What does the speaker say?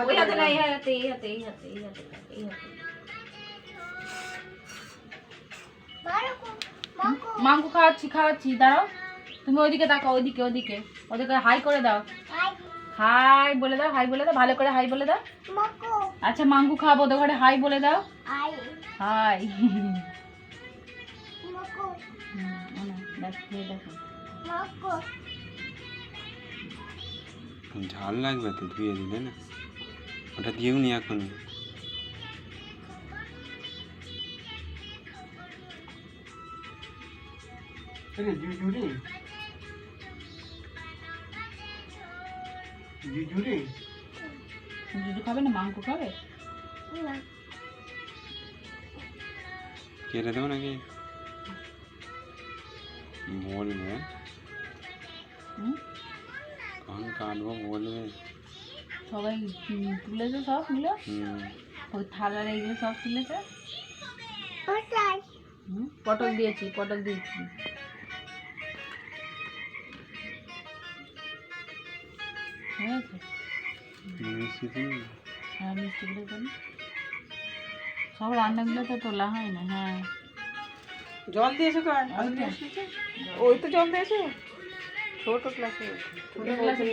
ওই হাতে না, এই হাতে, এই হাতে, এই হাতে, এই হাতে, এই হাতে। মাংকু খাওয়াচ্ছি খাওয়াচ্ছি, দাঁড়াও। তুমি ওইদিকে তাকাও, ওইদিকে ওইদিকে ওদিকে হাই করে দাও, হাই বলে দাও, হাই বলে দাও, ভালো করে হাই বলে দাও। আচ্ছা মাংকু খাবো, তো ঘরে হাই বলে দাও, হাই। দেখো ঝাল লাগবে তো, ধুয়ে দিলে না, ওটা দিয়েও নি এখন। জুজু খাবে না, মাংকু খাবে? কেটে দেবো নাকি বলবে, কখন কাটবো বলবে। সবাই তুলেছে সব মিলে, ওই থালার এইগুলো সব তুলেছে। পটল দিয়েছি, পটল দিয়েছি। হয়েছে? হ্যাঁ মিষ্টি করে দেন। সব রান্নাগুলো তো তোলা হয় না। হ্যাঁ জল দিয়েছো কার? ওই তো জল দিয়েছো ছোট ক্লাসে, ছোট ক্লাসে